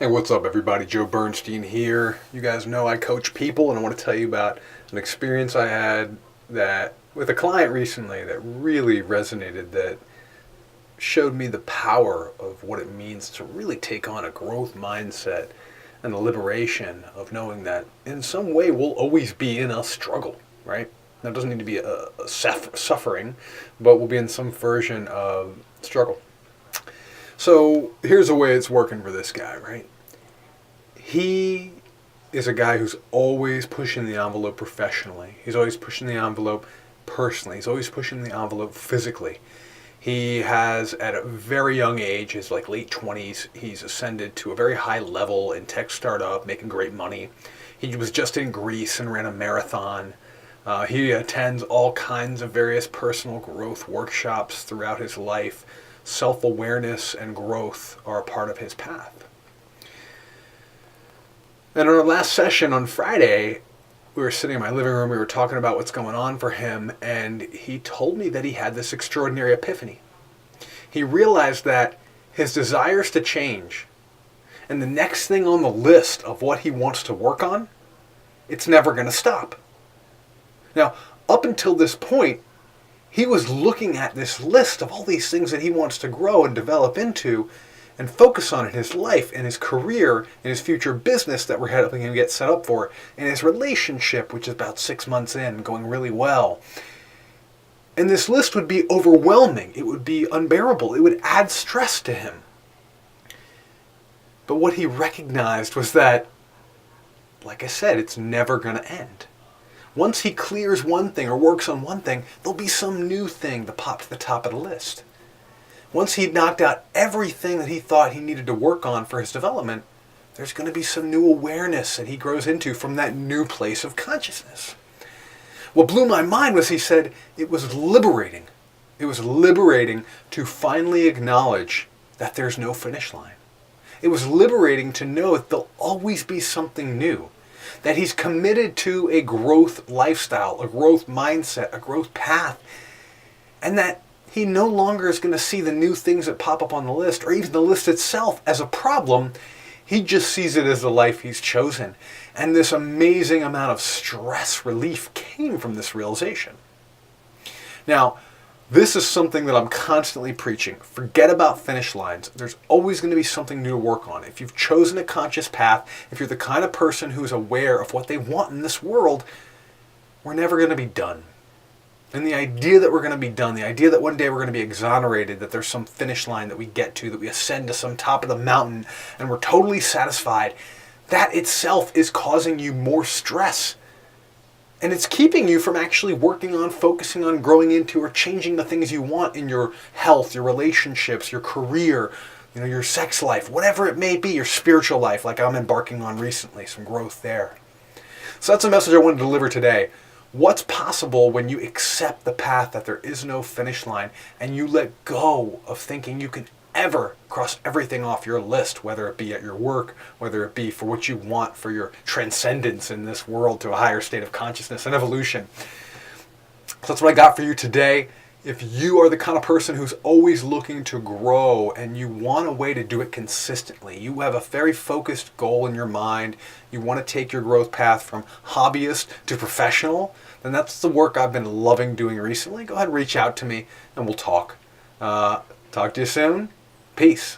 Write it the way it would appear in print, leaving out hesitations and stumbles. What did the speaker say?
Hey, what's up, everybody? Joe Bernstein here. You guys know I coach people, and I want to tell you about an experience I had that with a client recently that really resonated, that showed me the power of what it means to really take on a growth mindset and the liberation of knowing that in some way we'll always be in a struggle, right? Now, it doesn't need to be a suffering, but we'll be in some version of struggle. So here's the way it's working for this guy, right? He is a guy who's always pushing the envelope professionally. He's always pushing the envelope personally. He's always pushing the envelope physically. He has, at a very young age, his like late 20s, he's ascended to a very high level in tech startup, making great money. He was just in Greece and ran a marathon. He attends all kinds of various personal growth workshops throughout his life. Self-awareness and growth are a part of his path. And in our last session on Friday, we were sitting in my living room, we were talking about what's going on for him, and he told me that he had this extraordinary epiphany. He realized that his desires to change, and the next thing on the list of what he wants to work on, it's never going to stop. Now, up until this point, he was looking at this list of all these things that he wants to grow and develop into and focus on in his life, in his career, in his future business that we're helping him get set up for, in his relationship, which is about 6 months in, going really well. And this list would be overwhelming. It would be unbearable. It would add stress to him. But what he recognized was that, like I said, it's never going to end. Once he clears one thing or works on one thing, there'll be some new thing that pops to the top of the list. Once he'd knocked out everything that he thought he needed to work on for his development, there's going to be some new awareness that he grows into from that new place of consciousness. What blew my mind was he said it was liberating. It was liberating to finally acknowledge that there's no finish line. It was liberating to know that there'll always be something new. That he's committed to a growth lifestyle, a growth mindset, a growth path, and that he no longer is going to see the new things that pop up on the list, or even the list itself, as a problem. He just sees it as the life he's chosen. And this amazing amount of stress relief came from this realization. Now, this is something that I'm constantly preaching. Forget about finish lines. There's always going to be something new to work on. If you've chosen a conscious path, if you're the kind of person who's aware of what they want in this world, we're never going to be done. And the idea that we're going to be done, the idea that one day we're going to be exonerated, that there's some finish line that we get to, that we ascend to some top of the mountain and we're totally satisfied, that itself is causing you more stress. And it's keeping you from actually working on, focusing on, growing into, or changing the things you want in your health, your relationships, your career, your sex life, whatever it may be, your spiritual life, like I'm embarking on recently, some growth there. So that's a message I wanted to deliver today. What's possible when you accept the path that there is no finish line and you let go of thinking you can ever cross everything off your list, whether it be at your work, whether it be for what you want for your transcendence in this world to a higher state of consciousness and evolution. So that's what I got for you today. If you are the kind of person who's always looking to grow and you want a way to do it consistently, you have a very focused goal in your mind, you want to take your growth path from hobbyist to professional, then that's the work I've been loving doing recently. Go ahead and reach out to me and we'll talk. Talk to you soon. Peace.